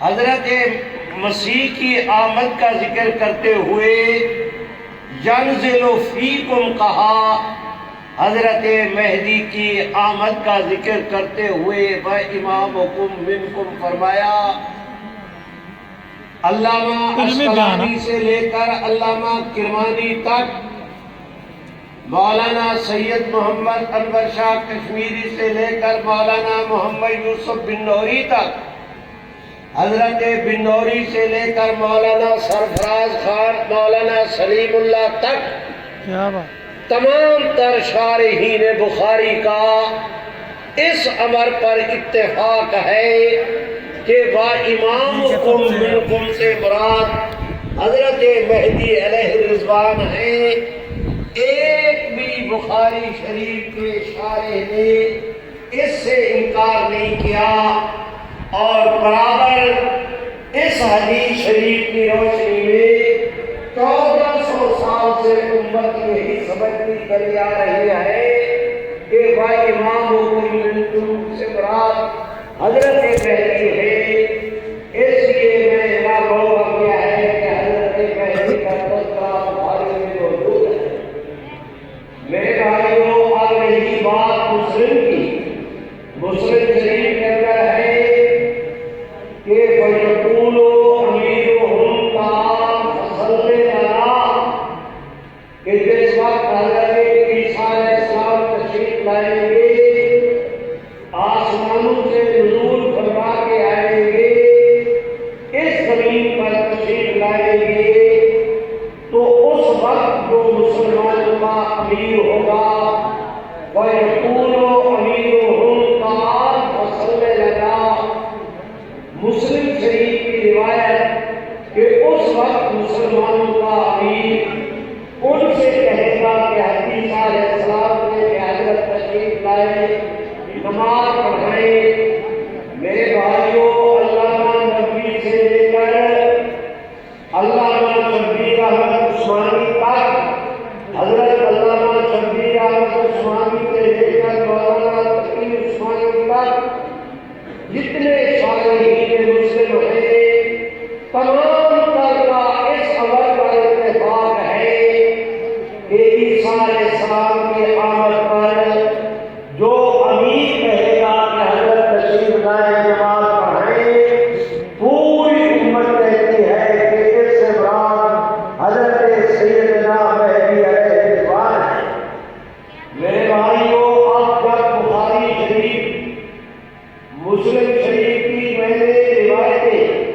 حضرت مسیح کی آمد کا ذکر کرتے ہوئے ینزل فیکم کہا، حضرت مہدی کی آمد کا ذکر کرتے ہوئے و امامکم منکم فرمایا۔ علامہ اسقلانی سے لے کر علامہ کرمانی تک، مولانا سید محمد انور شاہ کشمیری سے لے کر مولانا محمد یوسف بنوری تک، حضرت بنوری سے لے کر مولانا سرفراز خان مولانا سلیم اللہ تک، تمام تر شارحین بخاری کا اس امر پر اتفاق ہے کہ وَإِمَامُكُمْ مِنْكُمْ سے مراد حضرت مہدی علیہ الرضوان ہیں۔ ایک بھی بخاری شریف کے شارح نے اس سے انکار نہیں کیا، اور برابر اس حدیث شریف کی روشنی میں 1400 سال سے امت یہی سمجھتی چلی آ رہی ہے کہ وَإِمَامُكُمْ مِنْكُمْ سے مراد حضرت مہدی ہے۔ اس لیے میں نے غور کیا ہے کہ حضرت مہدی کا تذکرہ بخاری میں موجود ہے۔ میرے بھائیوں، اب رہی بات مسلم کی، مسلم شریف کے اندر ہے کہ فَيَقُولُ أَمِيرُهُمْ تَعَالَ فَصَلِّ لَنَا، کہ جس وقت حضرت عیسیٰ علیہ السلام تشریف لائیں گے، آسمانوں سے نزول فرما کے آئیں گے، اس زمین پر تشریف لائیں گے، تو اس وقت جو مسلمانوں کا امیر ہوگا، وَيَقُولُ أَمِيرُهُمْ تَعَالَ فَصَلِّ لَنَا، مسلم شریف کی روایت کہ اس وقت مسلمانوں کا امیر ان سے کہے گا کہ عیسیٰ علیہ السلام نے حضرت تشریف لائے، نماز پڑھائیں۔ میرے بھائیوں، علامہ نبوی سے لے کر علامہ شبیر احمد عثمانی تک، حضرت علامہ شبیر احمد عثمانی سے لے کر مولانا تقی عثمانی تک، جتنے شارحین مسلم ہیں، تمام تر کا اس امر پر اتفاق ہے کہ عیسیٰ علیہ السلام کے آمد پر جو امیر کہے گا کہ حضرت تشریف لائے، نماز پڑھائیں، پوری امت کہتی ہے کہ اس سے مراد حضرت سیدنا مہدی علیہ الرضوان ہے۔ میرے بھائیوں، اب جب بخاری شریف، مسلم شریف کی میں نے روایتیں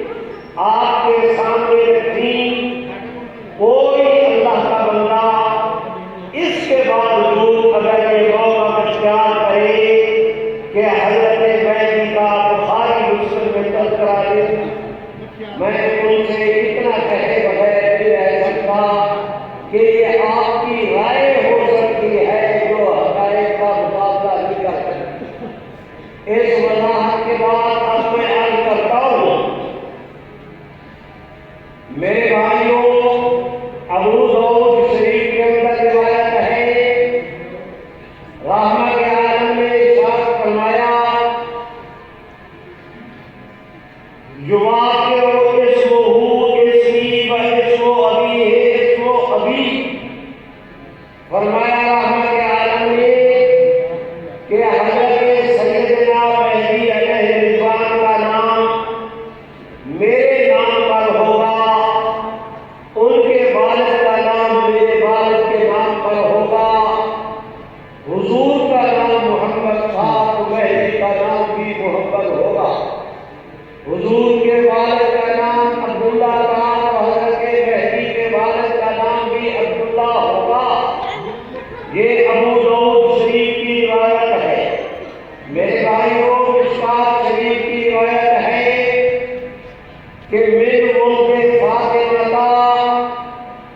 آپ کے سامنے رکھی، کوئی اللہ کا بندہ اس کے باوجود اگر یہ موقع اختیار کرے کہ حضرت مہدی کا بخاری مسلم میں تذکرہ دے، میں ان سے اتنا کہے بغیر نہیں رہ سکتا کہ یہ آپ کی رائے ہو سکتی ہے جو حقائق کا مقابلہ نہیں کر سکتی۔ اس وضاحت کے بعد اب میں عرض کرتا ہوں، میرے بھائیوں، ابو داؤد شریف کے اندر روایت ہے، رحمت عالم نے ارشاد فرمایا، یواقع اسمہ اسمی و اسم ابیہ اسم ابی، فرمایا رحمت عالم نے کہ حضرت سیدنا مہدی علیہ الرضوان کا نام میرے نام پر ہوگا، ان کے والد کا نام میرے والد کے نام پر ہوگا، حضور کا نام محمد تھا تو مہدی کا نام بھی محمد ہوگا، حضور کے والد کا نام عبداللہ تھا تو حضرت مہدی کے والد کا نام بھی عبداللہ ہوگا۔ یہ ابو داؤد شریف کی روایت ہے۔ میرے بھائیوں، مشکوٰۃ شریف کی روایت ہے کہ میرے ملک فاطمہ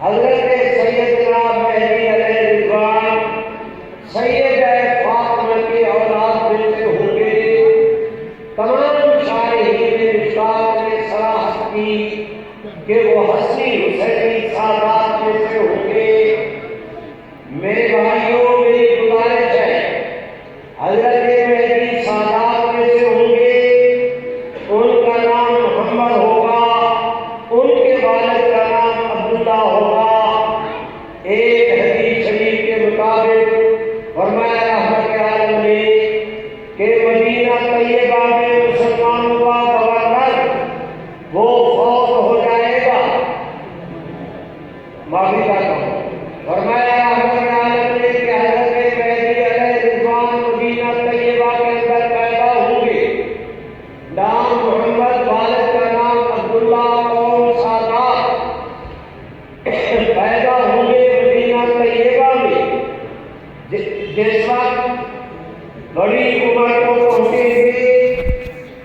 حضرت سیدنا مہدی علیہ الرضوان سیدہ فاطمہ کی اولاد میں سے ہوں گے۔ تمام شارحین مشکوٰۃ نے صراحت کی کہ وہ حسنی حسینی سادات میں سے ہوں گے۔ میرے بھائیوں، میری گزارش ہے، حضرت مہدی سادات میں سے ہوں گے طیبہ میں مسلمانوں کا گورنر وہ فوت ہو جائے گا، معافی چاہتا ہوں، فرمایا حضرت عالم نے کہ حضرت مہدی علیہ السلام مدینہ طیبہ کے اندر پیدا ہوں گے، نام محمد، والد کا نام عبداللہ، قوم سادات، پیدا ہوں گے مدینہ طیبہ میں، جس وقت بڑی عمر کو پہنچیں گے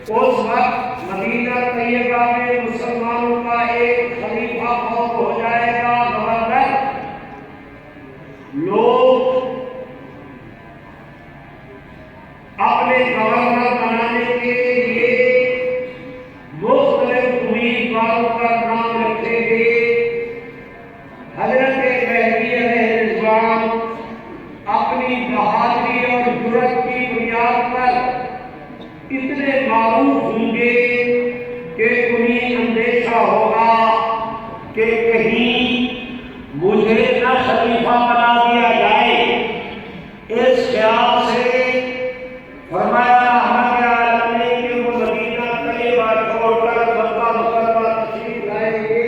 اس وقت مدینہ طیبہ میں مسلمانوں کا ایک خلیفہ فوت ہو جائے گا، گورنر۔ لوگ اپنے گورنر بنانے کے لیے مختلف امیدواروں کا نام رکھیں گے۔ حضرت مہدی علیہ السلام اپنی بہادری اور جرأت کی بنیاد پر اتنے معروف ہوں گے کہ انہیں اندیشہ ہوگا کہ کہیں مجھے نہ خلیفہ بنا دیا جائے، اس خیال سے فرمایا ہمارے عالم نے کہ وہ مدینہ طیبہ چھوڑ کر مکہ مکرمہ تشریف لائیں گے۔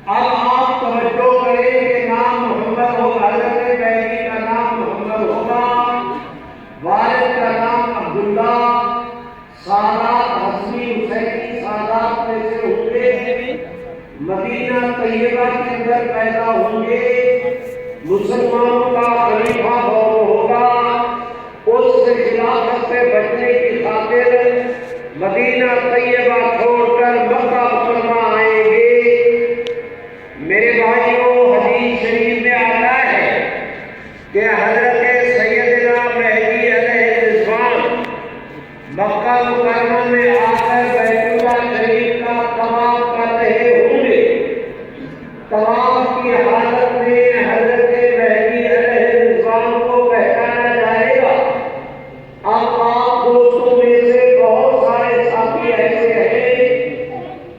اب آپ توجہ کریں کہ نام محمد ہو، حضرت مہدی کا نام محمد ہوگا، والد کا نام عبداللہ، سادات حسنی حسینی سادات میں سے ہوں گے، مدینہ طیبہ کے اندر پیدا ہوں گے، مسلمانوں کا خلیفہ ہوگا، اس سے خلافت سے بچنے کی خاطر مدینہ طیبہ چھوڑ کر مکہ مکرمہ آئیں گے۔ میرے بھائیوں، حدیث شریف میں آتا ہے کہ حضرت سیدنا مہدی علیہ السلام مکہ مکرمہ میں آ کر بیت اللہ شریف کا طواف کر رہے ہوں گے۔ طواف کی حالت میں حضرت مہدی علیہ السلام کو پہچانا جائے گا۔ اب آپ دوستوں میں سے بہت سارے ساتھی ایسے ہیں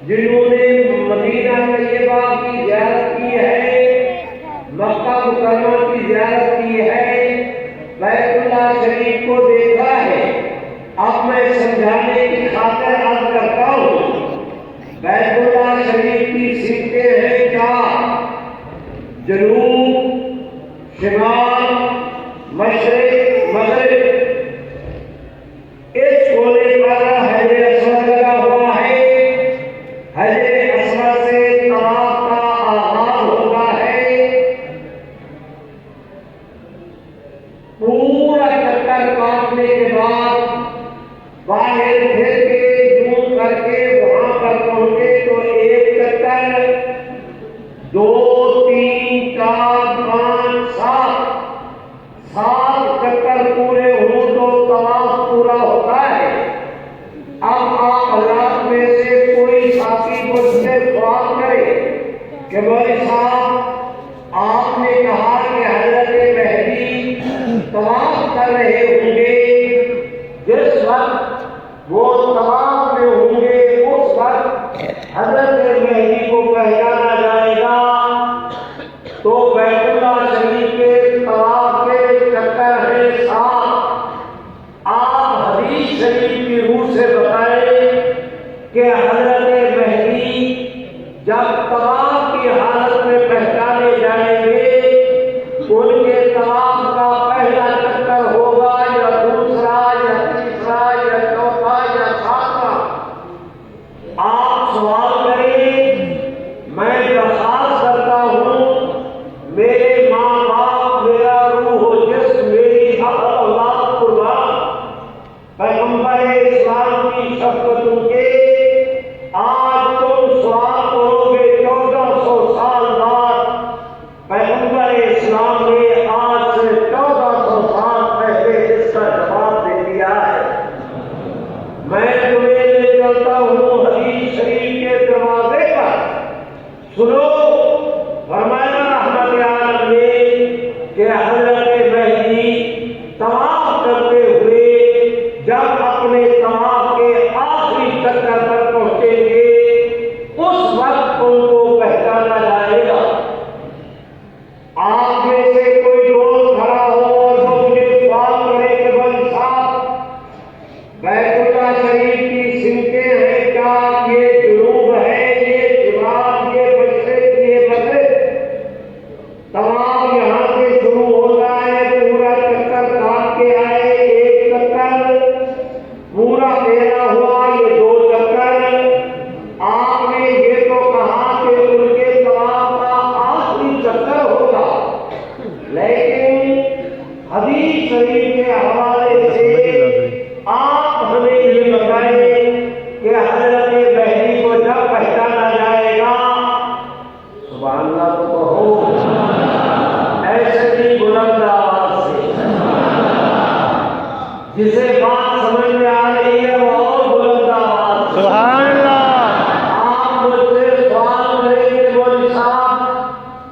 جنہوں نے مدینہ طیبہ کی زیارت کی ہے، مکہ مکرمہ کی زیارت کی ہے، بیت اللہ شریف کو دیکھا ہے۔ اب میں سمجھانے کی خاطر عرض کرتا ہوں، بیت اللہ شریف کی سمتیں ہیں چار: جنوب، شمال، مشرق، مغرب۔ اس کونے پر حجر اسود لگا ہوا ہے، حجر اسود سے طواف کا آغاز ہوتا ہے۔ پورا چکر کاٹنے کے بعد باہر پھر کے یوں کر کے وہاں پر پہنچے تو ایک چکر، 2، 3، 4، 5، 7 چکر پورے ہوں تو طواف پورا ہوتا ہے۔ اب آپ حضرات میں سے کوئی ساتھی مجھ سے سوال کرے کہ مولوی صاحب آپ نے کہا کہ حضرت مہدی طواف کر رہے ہوں گے، جس وقت وہ طواف میں ہوں گے اس وقت حضرت مہدی کو پہچانا جائے گا، تو بیت اللہ شریف کے طواف کے چکر ہیں 7۔ آپ حدیث شریف کی روح سے بتائیں کہ حضرت مہدی جب طواف کی حالت میں پہچانے جائیں گے، ان کے طواف کا پہلا چکر ہوگا یا دوسرا یا تیسرا یا چوتھا یا 7واں؟ آپ سوال کریں، میں درخواست کرتا ہوں، میرے ماں باپ، میرا روح و جسم، میری اولاد قربان پیغمبر اسلام کی شفقتوں کے، آج تم سوال کرو گے 1400 سال بعد، پیغمبر اسلام نے آج سے 1400 سال پہلے اس کا جواب دے دیا ہے۔ میں تمہیں لے چلتا ہوں حدیث شریف کے دروازے پر، سنو، فرمایا رحمت عالم نے کہ حضرت مہدی طواف کرتے ہوئے جب اپنے طواف کے آخری چکر پر پہنچیں گے اس وقت ان کو پہچانا جائے گا۔ آپ میں سے کوئی دوست کھڑا ہو اور وہ مجھے سوال کرے کہ بھائی صاحب بیت اللہ شریف کی سمتیں ہیں کیا؟ یہ جنوب ہے، یہ شمال، یہ مشرق، یہ مغرب، تمام یہاں سے شروع ہوتا ہے، پورا چکر کاٹ کے آئے، ایک چکر پورا پھیرا ہوا، یہ 2 چکر۔ آپ نے یہ تو کہا کہ ان کے طواف کا آخری چکر ہوگا، لیکن حدیث شریف کے حوالے سے آپ ہمیں یہ بتائیں کہ حضرت مہدی کو جب پہچانا جائے گا، سبحان اللہ تو کہو ایسے بھی بلند آواز سے، جسے بات سمجھ میں آ رہی ہے وہ اور بلند آواز سے سبحان اللہ۔ آپ مجھ سے سوال کریں گے مولوی صاحب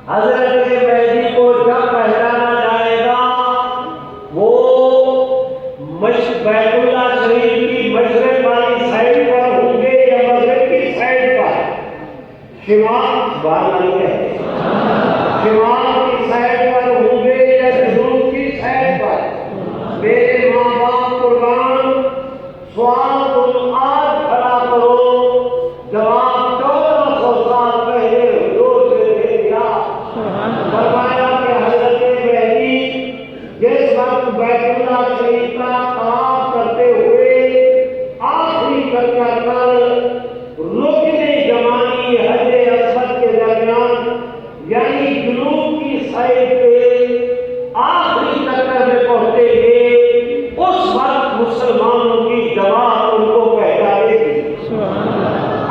حضرت مہدی کو جب پہچانا جائے گا وہ بیت اللہ شریف کی مشرق والی سائڈ پر ہوں گے یا مغرب کی سائڈ پر؟ شمال شمال کی سائڈ پر ہوں گے یا جنوب کی سائڈ پر؟ میرے ماں باپ قربان، سوال تم آج کھڑا کرو، جواب 1400 سال پہلے حضور سے دے دیا۔ فرمایا کہ حضرت مہدی جس وقت بیت اللہ شریف کا طواف کرتے ہوئے آخری چکر پر رکن یمانی حجر اسود کے درمیان یعنی جنوب کی سائڈ پہ آخری چکر میں پہنچے گے، اس وقت مسلمانوں کی جماعت ان کو پہچانے گی۔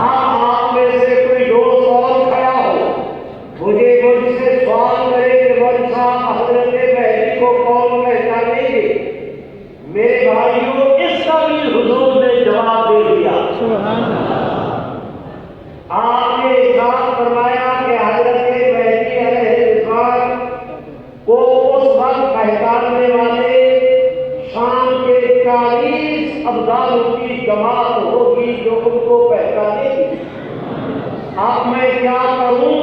آپ میں سے کوئی دوست اور کھڑا ہو، مجھ سے سوال کرے کہ مولوی صاحب حضرت مہدی کو کون پہچانیں گے؟ میرے بھائیوں اس کا بھی حضور نے جواب دے دیا۔ آپ نے ارشاد فرمایا کہ حضرت مہدی علیہ السلام کو اس وقت پہچاننے والے شام کے 40 ابدالوں کی جماعت ہوگی جو ان کو پہچانے گی۔ اب میں کیا کروں؟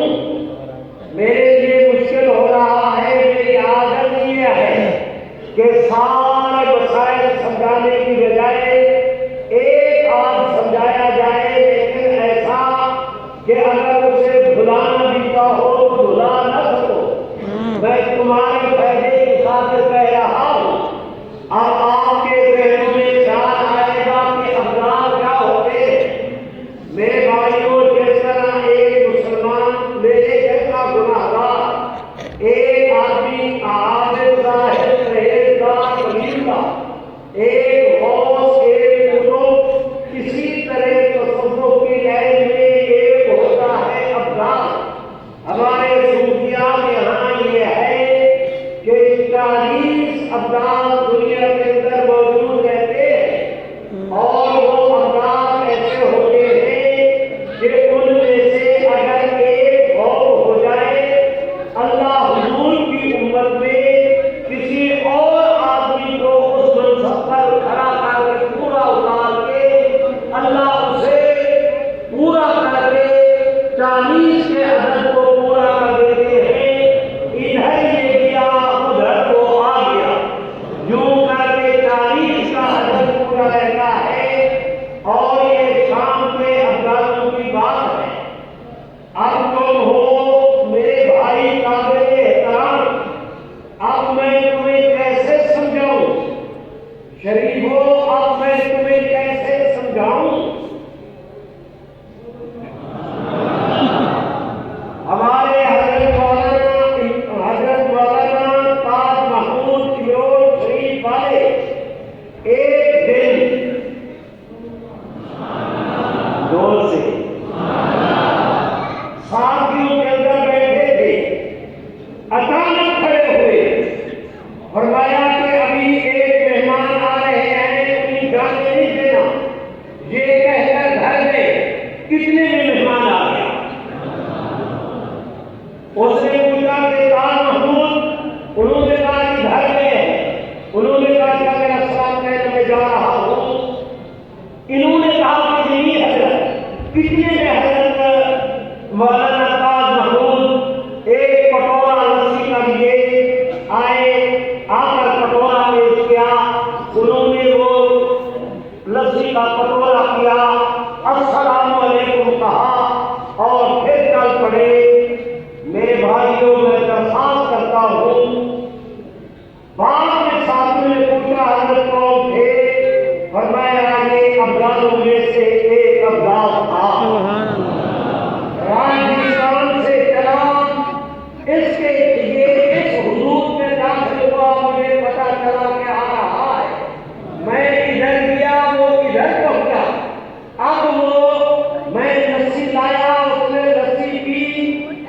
میرے لیے مشکل ہو رہا ہے، میری عادت یہ ہے کہ سارے مسائل سمجھانے کی بجائے ایک آدھ سمجھایا جائے، لیکن ایسا کہ اگر اسے بھلانا بھی چاہو تو بھلا نہ سکو۔ میں تمہارے فائدے کی خاطر کہہ رہا ہوں۔ اب آپ کے ذہنوں میں خیال آئے گا کہ ابدال کیا ہوتے ہیں۔ میرے بھائیوں جس طرح ایک مسلمان میرے جیسا گناہگار، ایک آدمی عابد زاہد پرہیزگار ولیاللہ، ایک غوث، ایک قطب، اسی طرح تصوف کی لائن میں ایک ہوتا ہے ابدال۔ ہمارے صوفیاء کے یہاں یہ ہے کہ 40 ابدال دنیا کے اندر موجود رہتے ہیں، اور وہ ابدال ایسے ہوتے ہیں کہ ان میں سے اگر ایک غوث ہو جائے، اللہ حضور کی امت میں کسی اور آدمی کو اس منصب پر کھڑا کر کے پورا اتار کے اللہ اسے پورا کر کے 40 کے عدد کو پورا کر دیتے ہیں۔ ادھر یہ گیا ادھر وہ آ گیا، یوں کر کے 40 کا عدد پورا رہتا ہے، اور یہ شام کے ابدالوں کی بات ہے۔ اب تم ہو میرے بھائی قابل احترام، اب میں تمہیں کیسے سمجھاؤں؟ شریفو اب میں تمہیں کیسے سمجھاؤں؟ ہمارے حضرت مولانا تاج محمود کلور شریف والے ایک دن دور سے ساتھیوں کے اندر بیٹھے تھے، اچانک کھڑے ہوئے، فرمایا کہ ابھی ایک مہمان آ رہے ہیں، انہیں جانے نہیں دینا۔ یہ کہہ کر گھر میں کتنے میں مہمان آ گیا؟ اس نے پوچھا کہ تاج محمود، انہوں نے کہا کہ گھر میں ہے۔ انہوں نے کہا کہ میرا سلام کہنے میں جا رہا ہوں۔ انہوں نے کہا کہ نہیں حضرت، کتنے میں حضرت مولانا تاج محمود ایک کٹورا لسی کا کا کٹورا کیا، السلام علیکم کہا اور پھر چل پڑے۔ میرے بھائیوں میں درخواست کرتا ہوں، بعد میں ساتھ میں پوچھا حضرت کون تھے؟ فرمایا یہ ابدالوں میں سے ایک ابدال تھا، راجستھان سے چلا، اس کے یہ اس حدود میں داخل ہوا، مجھے پتا چلا کہ آ رہا ہے، میں ادھر گیا وہ ادھر پہنچا، اب وہ میں لسی لایا، اس نے لسی پی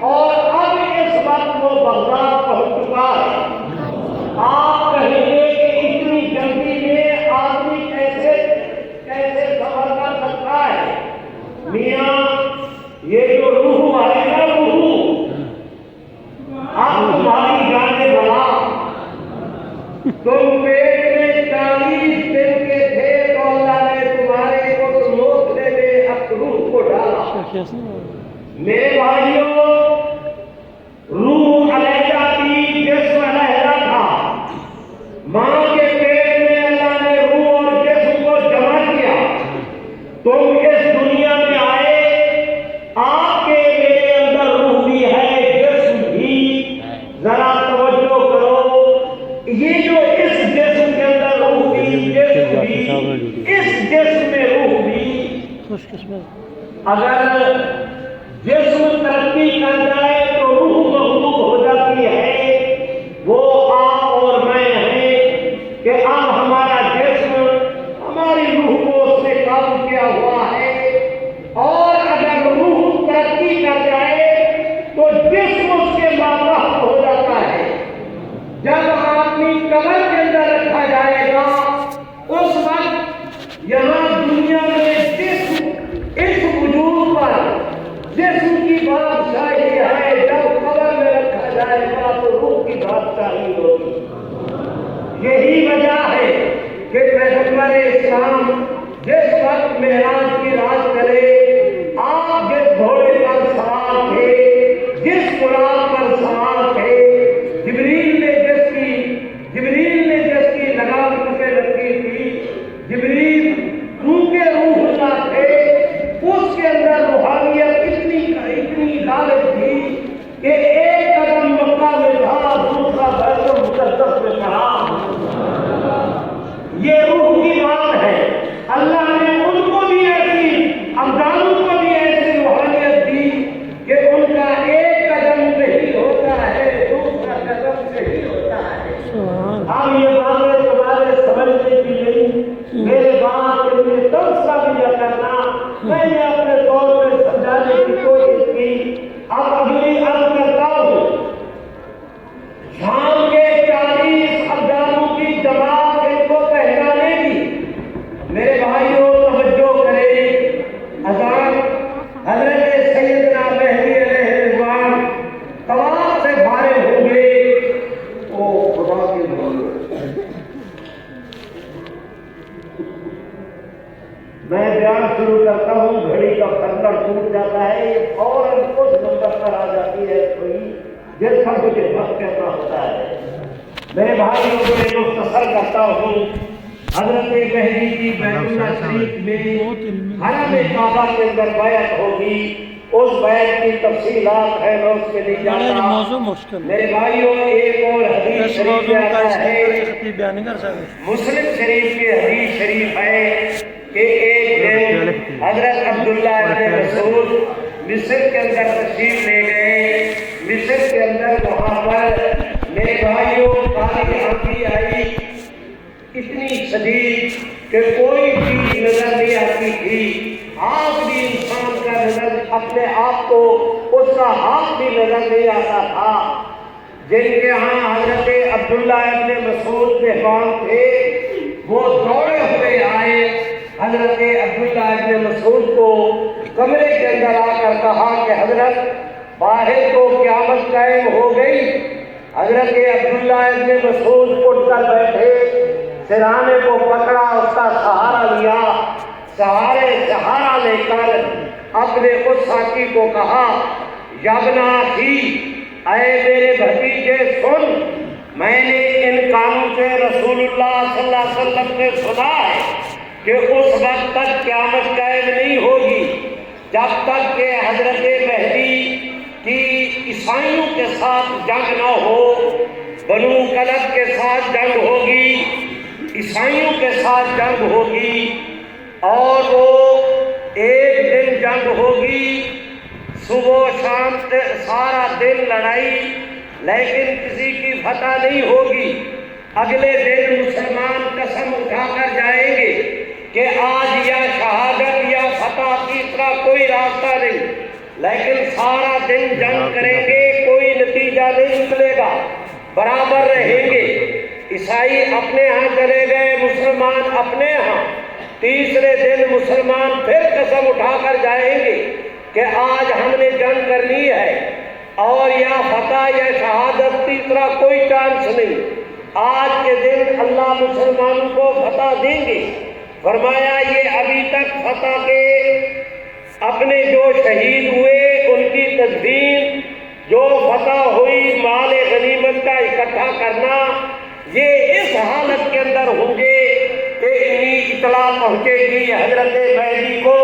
اور اب اس وقت وہ بغداد پہنچ چکا ہے۔ آپ کہیں گے کہ اتنی جلدی میں آدمی کیسے سفر کر سکتا ہے؟ میاں یہ جو روح ہے نا، روح آپ تمہاری جانے بلا، تم پیٹ میں 40 دن کے تھے تو اللہ نے تمہارے اس لوٹنے میں روح کو ڈالا۔ میرے بھائیوں، روح علیحدہ تھی، جسم علیحدہ تھا، ماں کے پیٹ میں اللہ نے روح اور جسم کو جمع کیا۔ تم اس دنیا میں آئے، آپ کے میرے اندر روح بھی ہے، جسم بھی، ذرا توجہ کرو، یہ جو اس جسم کے اندر روح بھی، جسم بھی، اس جسم میں روح بھی، اگر جسم ترقی کر جائے تو روح مغلوب ہو جاتی ہے۔ وہ آپ اور میں ہیں کہ اب ہمارا جسم ہماری روح کو اس نے قابو کیا ہوا ہے، اور اگر روح ترقی کر جائے تو جسم اس کے ماتحت ہو جاتا ہے۔ جب آدمی قبر کے اندر رکھا جائے گا، اس وقت یہاں دنیا میں جسم اس وجود پر جسم کی بادشاہی ہے، جب قبر میں رکھا جائے گا تو روح کی بادشاہی ہوگی۔ یہی وجہ ہے کہ پیغمبر اسلام جس وقت معراج کی رات کرے، آپ جس گھوڑے پر سوار تھے، جس براق پر سوار تھے، جبریل نے جس کی لگام پکڑ رکھی تھی، جبریل کیونکہ روح اللہ تھے، اس کے اندر روحانیت اتنی غالب تھی کہ ایک قدم مکہ میں تھا، دوسرا بیت المقدس میں کھڑا۔ یہ روح کی بات ہے۔ اللہ نے ان کو بھی ایسی، ابدالوں کو بھی ایسی روحانیت دی کہ ان کا ایک قدم صحیح ہوتا ہے، دوسرا قدم صحیح ہوتا ہے۔ اب یہ باتیں تمہارے سمجھنے کی نہیں، میرے بات کے لیے تبصرہ بھی نہ کرنا، میں نے اپنے طور پہ سمجھانے کی کوشش کی۔ اب اگلی عرض کرتا ہوں، شام کے 40 ابدالوں کی جماعت ان کو پہچانے گی۔ میرے بھائیوں توجہ کریں، اذان حضرت سیدنا مہدی علیہ الرضوان طواف سے فارغ ہوں گے۔ او خدا کے بندو، میں بیان شروع کرتا ہوں، گھڑی کا پتھر ٹوٹ جاتا ہے، یہ فوراً اس نمبر پر آ جاتی ہے کوئی جس کا مجھے وقت کرنا ہوتا ہے۔ میرے بھائیوں کو میں مختصر کرتا ہوں، حضرت مہدی کی بیت اللہ شریف میں حرم کعبہ کے اندر بیعت ہوگی، اس بیعت کی تفصیلات ہے، میں اس میں نہیں جاتا۔ میرے بھائیوں ایک اور حدیث شریف میں آتا ہے، مسلم شریف کی حدیث شریف ہے کہ ایک دن حضرت عبداللہ ابن مسعود مصر کے اندر تشریف لے گئے۔ مصر کے اندر وہاں پر میرے بھائیوں کالی آندھی آئی، اتنی شدید کہ کوئی چیز نظر نہیں آتی تھی، ہاتھ بھی انسان کا نظر، اپنے آپ کو اس کا ہاتھ بھی نظر نہیں آتا تھا۔ جن کے ہاں حضرت عبداللہ ابن مسعود مہمان تھے، وہ دوڑے ہوئے آئے، حضرت عبداللہ ابن مسعود کو کمرے کے اندر آ کر کہا کہ حضرت باہر تو قیامت قائم ہو گئی۔ حضرت عبداللہ ابن مسعود اٹھ کر بیٹھے، سرانے کو پکڑا، اس کا سہارا لیا، سہارا لے کر اپنے اس ساتھی کو کہا، یابنا اخی، اے میرے بھتیجے سن، میں نے ان کانوں سے رسول اللہ صلی اللہ علیہ وسلم سے سنا ہے کہ اس وقت تک قیامت قائم نہیں ہوگی جب تک کہ حضرت مہدی کی عیسائیوں کے ساتھ جنگ نہ ہو۔ بنو کلب کے ساتھ جنگ ہوگی، عیسائیوں کے ساتھ جنگ ہوگی، اور وہ ایک دن جنگ ہوگی، صبح شام سارا دن لڑائی، لیکن کسی کی فتح نہیں ہوگی۔ اگلے دن مسلمان قسم اٹھا کر جائیں گے کہ آج یا شہادت یا فتح، تیسرا کوئی راستہ نہیں، لیکن سارا دن جنگ کریں گے، کوئی نتیجہ نہیں نکلے گا، برابر رہیں گے۔ عیسائی اپنے ہاں چلے گئے، مسلمان اپنے ہاں۔ تیسرے دن مسلمان پھر قسم اٹھا کر جائیں گے کہ آج ہم نے جنگ کرنی ہے، اور یا فتح یا شہادت، تیسرا کوئی چانس نہیں۔ آج کے دن اللہ مسلمانوں کو فتح دیں گے۔ فرمایا یہ ابھی تک فتح کے اپنے جو شہید ہوئے ان کی تدفین، جو فتح ہوئی مال غنیمت کا اکٹھا کرنا، یہ اس حالت کے اندر ہوں گے کہ انہیں اطلاع پہنچے گی حضرت مہدی کو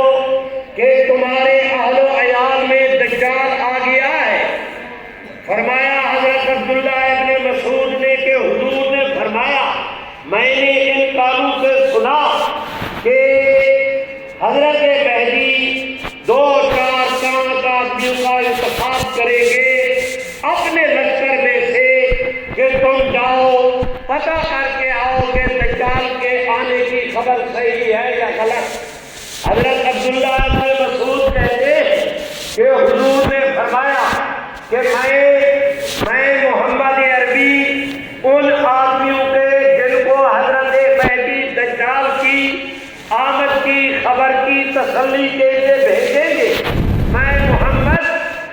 کہ تمہارے اہل و عیال میں دجال آ گیا ہے۔ فرمایا حضرت عبداللہ ابن مسعود نے کہ حضور نے فرمایا میں نے ان کانوں سے سنا کہ حضرت مہدی 2-4 5 آدمیوں کا انتخاب کریں گے اپنے لشکر میں سے کہ تم جاؤ پتہ کر کے آؤ کہ دجال کے آنے کی خبر صحیح ہے یا غلط۔ حضرت عبداللہ بن مسعود کہتے ہیں کہ حضور نے فرمایا کہ میں محمد عربی ان آدمیوں کے جن کو حضرت مہدی دجال کی آمد کی خبر کی تسلی کے لیے بھیجیں گے، میں محمد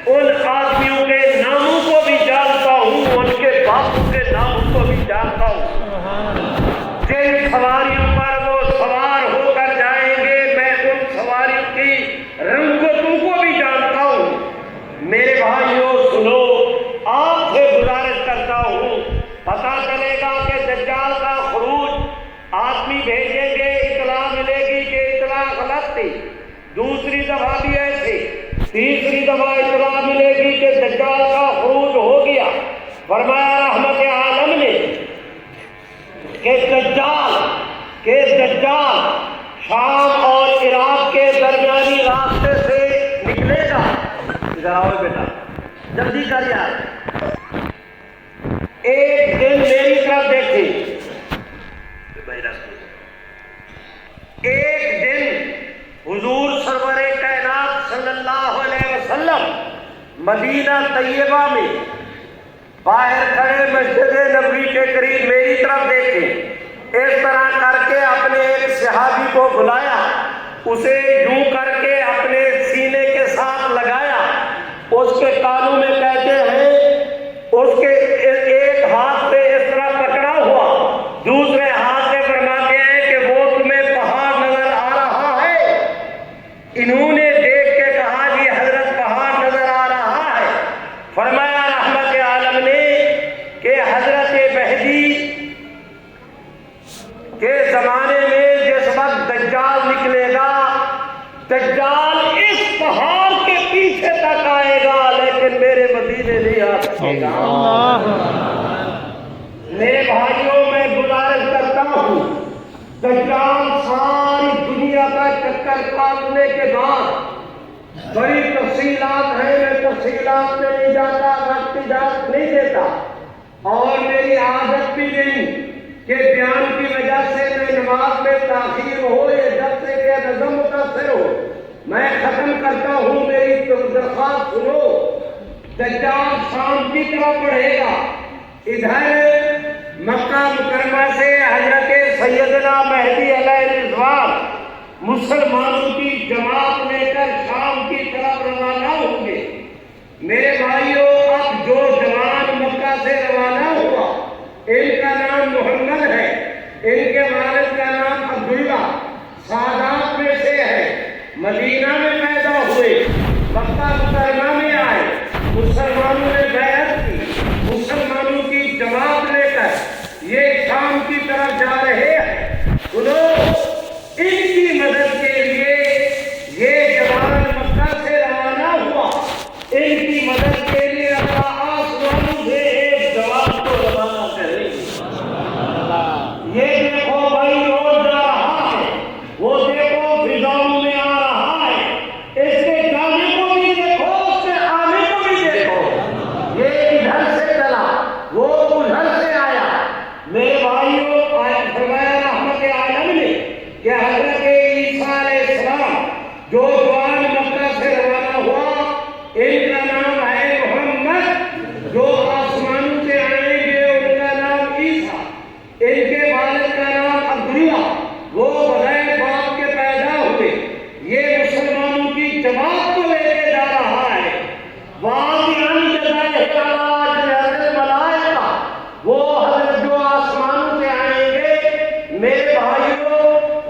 ان آدمیوں کے ناموں کو بھی جانتا ہوں، ان کے باپوں کے ناموں کو بھی جانتا ہوں، جن سواریوں پر وہ سوار ہو کر جائیں گے میں ان سواریوں کی رنگتوں کو بھی جانتا ہوں۔ میرے بھائیوں سنو، آپ سے گزارش کرتا ہوں، پتہ چلے گا کہ دجال کا خروج آدمی بھیجیں گے، اطلاع ملے گی کہ اطلاع غلط تھی، دوسری دفعہ بھی ایسے، تیسری دفعہ اطلاع ملے گی کہ دجال کا خروج ہو گیا۔ فرمایا رحمت عالم نے کہ دجال شام اور عراق کے درمیانی راستے سے نکلے گا۔ ادھر آؤ بیٹا، جلدی کر یار، ایک دن میری طرف دیکھیں، ایک دن حضور سرور کائنات صلی اللہ علیہ وسلم مدینہ طیبہ میں باہر کھڑے مسجد نبوی کے قریب میری طرف دیکھیں، اس طرح کر کے اپنے ایک صحابی کو بلایا، اسے یوں کر کے اپنے سینے کے ساتھ لگایا، اس کے کانوں میں کہتے ہیں، اس کے ایک ہاتھ سے اس طرح پکڑا ہوا، دوسرے ہاتھ سے فرماتے ہیں کہ وہ تمہیں پہاڑ نظر آ رہا ہے؟ انہوں نے دیکھ کے کہا جی حضرت پہاڑ نظر آ رہا ہے۔ فرمایا رحمت عالم نے کہ حضرت مہدی کے زمانے میں جس وقت دجال نکلے گا، دجال اس پہاڑ کے پیچھے تک آئے گا لیکن میرے مدینے نہیں آ سکے گا۔ میرے بھائیوں میں گزارش کرتا ہوں، دجال ساری دنیا کا چکر کاٹنے کے بعد بڑی تفصیلات ہیں، میں تفصیلات میں نہیں جاتا، وقت اجازت نہیں دیتا، اور میری عادت بھی نہیں کہ بیان کی وجہ سے میں نماز میں تاخیر ہو یا جب سے کہ نظم متاثر ہو۔ میں ختم کرتا ہوں، میری درخواست سنو۔ دجال شام کی طرف بڑھے گا، ادھر مکہ مکرمہ سے حضرت سیدنا مہدی علیہ السلام مسلمانوں کی جماعت لے کر شام کی طرف روانہ ہوں گے۔ میرے بھائیوں، اب جو جوان مکہ سے روانہ ہوا، ان کا نام محمد ہے، ان کے والد کا نام عبداللہ، سادات میں سے ہے، مدینہ میں پیدا ہوئے، مکہ مکرمہ میں آئے، مسلمانوں نے بیعت کی، مسلمانوں کی جماعت لے کر یہ شام کی طرف جا رہے ہیں۔ سنو، ان کہ حضرت عیسیٰ علیہ السلام جو جوان مکہ سے روانہ ہوا، ان کا نام ہے محمد، جو آسمانوں سے آئیں گے ان کا نام عیسیٰ، ان کے والد کا نام عبداللہ، وہ بغیر باپ کے پیدا ہوئے۔ یہ مسلمانوں کی جماعت کو لے کے جا رہا ہے۔ وہ حضرت جو آسمانوں سے آئیں گے، میرے بھائیوں،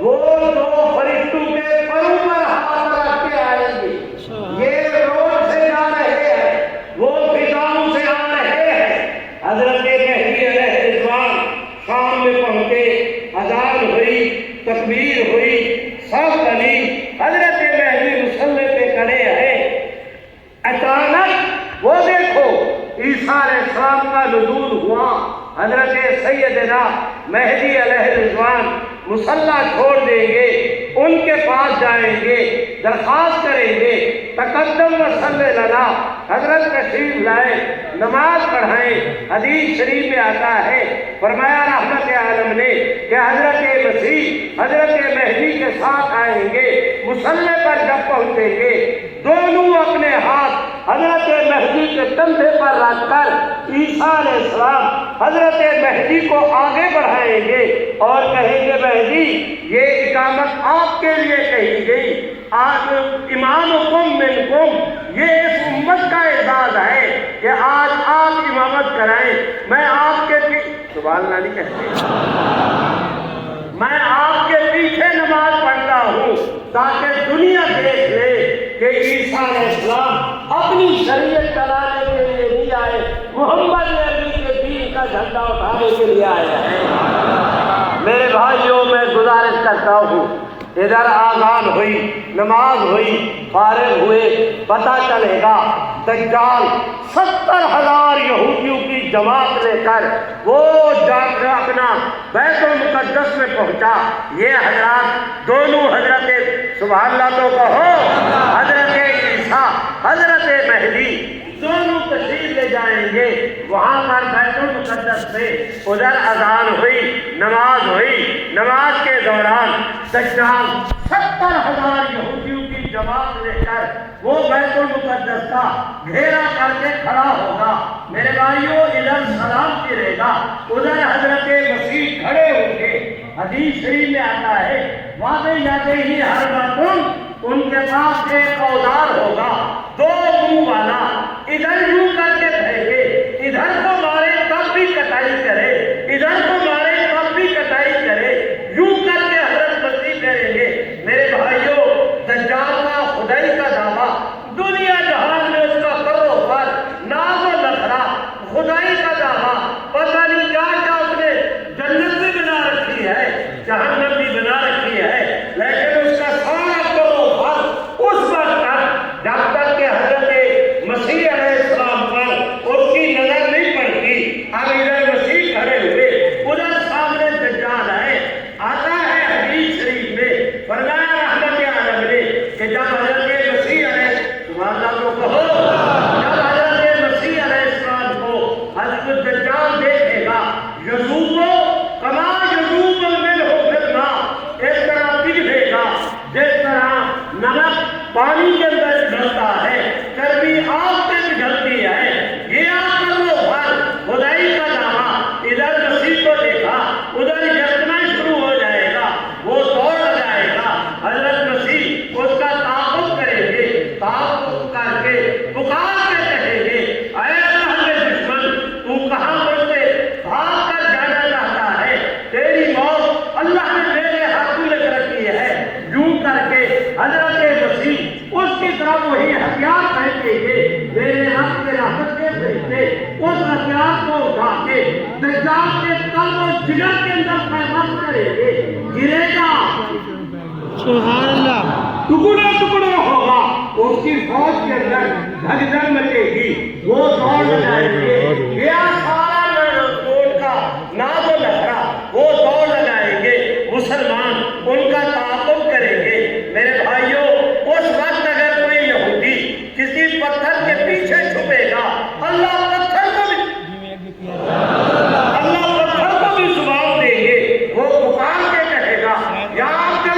وہ دو فرشتوں کے پروں پر ہاتھ رکھ کے آئیں گے۔ یہ روڈ سے جا رہے ہیں، وہ فضاؤں سے آ رہے ہیں۔ حضرت مہدی علیہ السلام شام میں پہنچے، اذان ہوئی، تکبیر ہوئی، سب بنی، حضرت مہدی مصلی پہ کھڑے ہیں۔ اچانک وہ دیکھو عیسیٰ علیہ السلام کا نزول ہوا۔ حضرت سیدنا مہدی علیہ السلام مصلی چھوڑ دیں گے، ان کے پاس جائیں گے، درخواست کریں گے، تقدم وصلی لنا، حضرت تشریف لائے، نماز پڑھائیں۔ حدیث شریف میں آتا ہے، فرمایا رحمت عالم نے کہ حضرت مسیح حضرت مہدی کے ساتھ آئیں گے، مصلی پر جب پہنچیں گے، دونوں اپنے ہاتھ حضرت مہدی کے کندھے پر رکھ کر عیسیٰ علیہ السلام حضرت مہدی کو آگے بڑھائیں گے اور کہیں گے مہدی یہ اقامت آپ کے لیے کہی گئی، آج امامکم منکم، یہ اس امت کا اعزاز ہے کہ آج آپ امامت کرائیں۔ میں آپ کے سبحان اللہ نہیں کہتے، میں آپ کے پیچھے نماز پڑھتا ہوں تاکہ دنیا دیکھ لے کہ عیسیٰ علیہ السلام اپنی شریعت چلانے کے لیے نہیں آئے، محمد نبی کے دین کا جھنڈا اٹھانے کے لیے آئے ہیں۔ میرے بھائیوں، میں گزارش کرتا ہوں، ادھر آذان ہوئی، نماز ہوئی، فارغ ہوئے، پتہ چلے گا دجال 70,000 یہودیوں کی جماعت لے کر وہ جا کر اپنا بیت المقدس میں پہنچا۔ یہ حضرات دونوں حضرت سبحان اللہ تو کہو، حضرت عیسیٰ حضرت مہدی دونوں تشریف لے جائیں گے وہاں پر بیت المقدس سے۔ ادھر اذان ہوئی، نماز ہوئی، نماز کے دوران دجال 70,000 یہودیوں کی جماعت لے کر وہ بیت المقدس کا گھیرا کر کے کھڑا ہوگا۔ میرے بھائیوں، ادھر سلام پھرے گا، ادھر حضرت مسیح کھڑے ہوں گے۔ حدیث شریف میں آتا ہے واضح جاتے ہی ہر باتوں، ان کے پاس ایک اوزار ہوگا، دو منہ والا، ادھر یوں کر کے پھینکے، ادھر کو مارے تب بھی کٹائی کرے، ادھر کو مارے تب بھی کٹائی کرے، یوں کر کے حضرت مسیح کریں گے۔ میرے بھائیوں، دجال کا خدائی کا دعویٰ دنیا جہان میں اس کا کرو پر ناز و نخرا، خدائی کا دعویٰ، پتہ نہیں کیا کیا اس نے جنت بھی بنا رکھی ہے، جہنم بھی بنا رکھی ہے، لیکن اس کا سارا کرو پر اس وقت تک جب تک کہ حضرت مسیح علیہ السلام پر اس کی نظر نہیں پڑتی۔ اب ادھر مسیح کھڑے ہوئے، ادھر سامنے دجال ہے۔ آتا ہے حدیث شریف میں، فرمایا رحمت عالم نے کہ جب حضرت مسیح علیہ سبحان اللہ کو کہو، جب حضرت مسیح علیہ السلام کو حضرت دجال دیکھے گا، یذوبو کما یذوب الملح فی الماء، اس طرح پگھلے گا جس طرح نمک پانی کے اندر پگھلتا ہے، چربی آگ پہ پگھلتی ہے۔ یہ آپ کر لو بھر خدائی کا دعویٰ۔ ادھر مسیح کو دیکھا، ادھر یکنا شروع ہو جائے گا، وہ دوڑ لگائے گا، حضرت مسیح اس کا تعاقب کریں گے، تعاقب کر کے پکار کے کہیں گے اے اللہ کے دشمن، تو کہاں پر سے بھاگ کر جانا چاہتا ہے؟ تیری موت اللہ نے میرے ہاتھوں میں رکھی ہے۔ یوں کر کے حضرت مسیح اس کی طرف وہی ہتھیار پھینکیں گے، میرے رب کے رحمت کے فرشتے اس ہتھیار کو اٹھا کے دجال کے قلب و جگر کے اندر پیوست کریں گے، گرے گا، سبحان اللہ، ٹکڑے ٹکڑے ہوگا، اس کی فوج کے اندر بھگدڑ مچے گی، وہ دوڑ لگائیں گے، یہ سارا روڈ کا ناز و نخرا وہ دوڑ لگائیں گے، مسلمان ان کا تعاقب کریں گے۔ میرے بھائیوں، اس وقت اگر کوئی یہودی کسی پتھر کے پیچھے چھپے گا، اللہ پتھر کو بھی زبان دیں گے، وہ پکار کے کہے گا یا آپ کے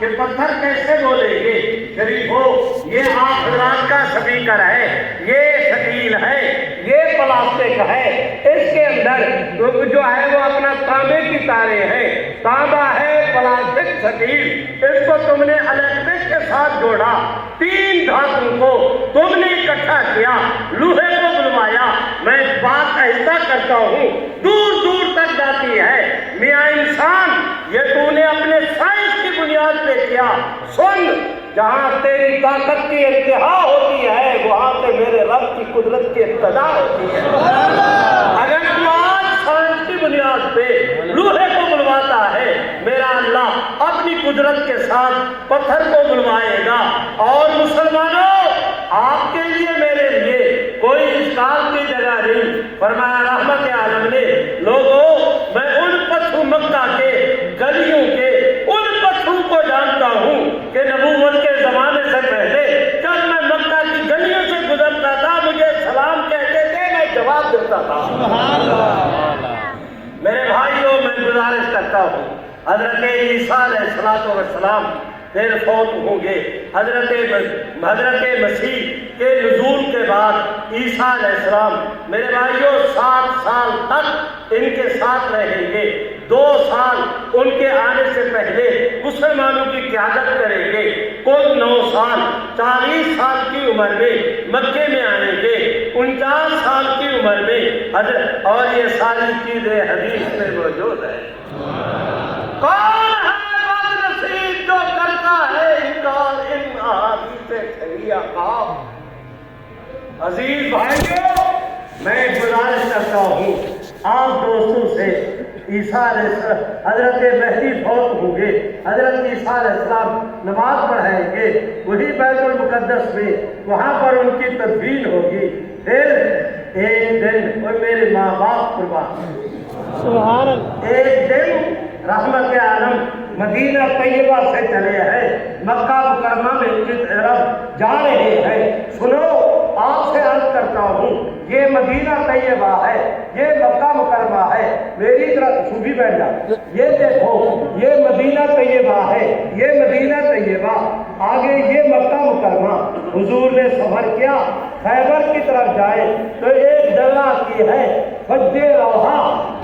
یہ پتھر کیسے بولیں گے؟ شریفو، یہ آپ حضرات کا سپیکر ہے، یہ شکیل ہے، یہ پلاسٹک ہے، اس کے اندر جو ہے وہ اپنا تانبے کی تاریں ہیں، تانبا ہے، پلاسٹک، شکیل، اس کو تم نے الیکٹرک کے ساتھ جوڑا، 3 دھاتوں کو تم نے اکٹھا کیا، لوہے کو بلوایا۔ میں بات آہستہ کرتا ہوں، دور دور تک جاتی ہے۔ میاں انسان، یہ تو نے اپنے سائنس کی بنیاد پہ کیا۔ سن، جہاں تیری طاقت کی انتہا ہوتی ہے وہاں سے میرے رب کی قدرت کی ابتدا ہوتی ہے۔ اگر تو آج سائنس کی بنیاد پہ لوہے کو بلواتا ہے، میرا اللہ اپنی قدرت کے ساتھ پتھر کو بلوائے گا۔ اور مسلمانوں، آپ کے لیے میرے لیے کوئی اشکال کی جگہ نہیں۔ فرمایا رحمت عالم نے، لوگوں، میں ان پتھروں مکہ کے گلیوں کے ان پتھروں کو جانتا ہوں کہ نبوت کے زمانے سے پہلے جب میں مکہ کی گلیوں سے گزرتا تھا مجھے سلام کہتے تھے، میں جواب دیتا تھا۔ میرے بھائیوں، میں گزارش کرتا ہوں، حضرت عیسیٰ علیہ السلام پھر فوت ہوں گے۔ حضرت مسیح کے نزول کے بعد عیسیٰ علیہ السلام میرے بھائیوں 7 سال تک ان کے ساتھ رہیں گے۔ 2 سال ان کے آنے سے پہلے مسلمانوں کی قیادت کریں گے۔ کل 9 سال 40 سال کی عمر میں مکے میں آئیں گے، 49 سال کی عمر میں حضرت، اور یہ ساری چیزیں حدیث میں موجود ہے۔ کون ہے بد نصیب جو کرتا ہے انکار ان احادیث خیریہ کا؟ عزیز بھائیوں، میں گزارش کرتا ہوں آپ دوستوں سے، عیسیٰ علیہ السلام، حضرت مہدی فوت ہوں گے، حضرت عیسیٰ علیہ السلام نماز پڑھائیں گے وہی بیت المقدس میں، وہاں پر ان کی تدفین ہوگی۔ پھر ایک دن، اور میرے ماں باپ قربان، سبحان اللہ، ایک دن رحمت عالم مدینہ طیبہ سے چلے ہیں، مکہ مکرمہ میں کی طرف جا رہے ہیں۔ سنو، آپ سے عرض کرتا ہوں، یہ مدینہ طیبہ ہے، یہ مکہ مکرمہ ہے، میری طرف صوفی بیٹھ جا، یہ دیکھو، یہ مدینہ طیبہ ہے، یہ مدینہ طیبہ، آگے یہ مکہ مکرمہ۔ حضور نے سفر کیا، خیبر کی طرف جائے تو ایک جگہ کی ہے فج روحا،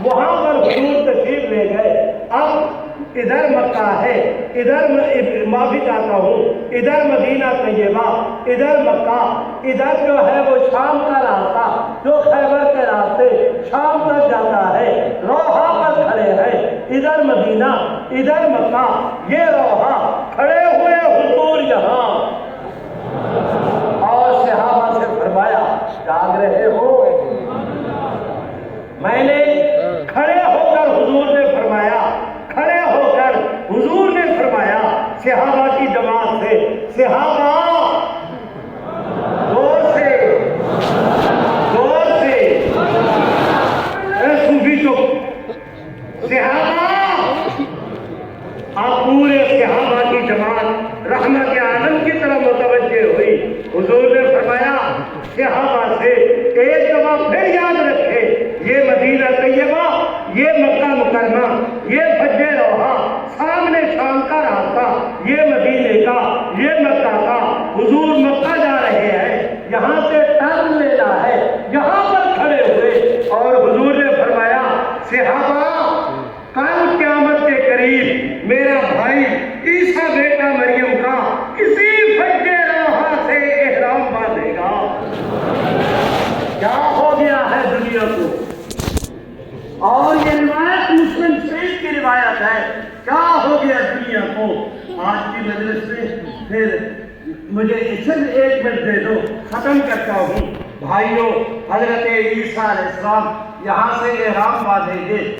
وہاں پر حضور تشریف لے گئے۔ اب ادھر مکہ ہے، ادھر معافی چاہتا ہوں، ادھر مدینہ طیبہ، ادھر مکہ، ادھر جو ہے وہ شام کا راستہ جو خیبر کے راستے شام تک جاتا ہے، روحا پر کھڑے ہیں، ادھر مدینہ ادھر مکہ، یہ روحا، کھڑے ہوئے حضور یہاں، اور صحابہ سے فرمایا جاگ رہے ہو؟ میں نے کھڑے ہو کر حضور نے فرمایا، کھڑے ہو کر حضور نے فرمایا صحابہ کی جماعت سے، صحابہ زور سے صوفی چپ، صحابہ، آپ پورے صحابہ کی جماعت رحمت عالم کی طرف متوجہ ہوئی۔ حضور نے فرمایا صحابہ سے ایک دفعہ پھر یاد رکھے، یہ مدینہ طیبہ، یہ مکہ مکرمہ، یہ فج روحا، سامنے شام کا راستہ، یہ مدینے کا، یہ مکہ کا۔ حضور مکہ جا رہے ہیں، یہاں سے ٹرن لینا ہے، یہاں پر کھڑے ہوئے، اور حضور نے فرمایا صحابہ، کل قیامت کے قریب میرا بھائی عیسیٰ بیٹا مریم کا اسی فج روحا سے احرام باندھے گا۔ کیا ہو گیا ہے دنیا کو؟ اور یہ روایت مسلم شریف کی روایت ہے، کیا ہو گیا دنیا کو؟ آج کی مجلس میں پھر مجھے صرف 1 منٹ دے دو، ختم کرتا ہوں۔ بھائیوں، حضرت عیسیٰ علیہ السلام یہاں سے احرام باندھیں گے۔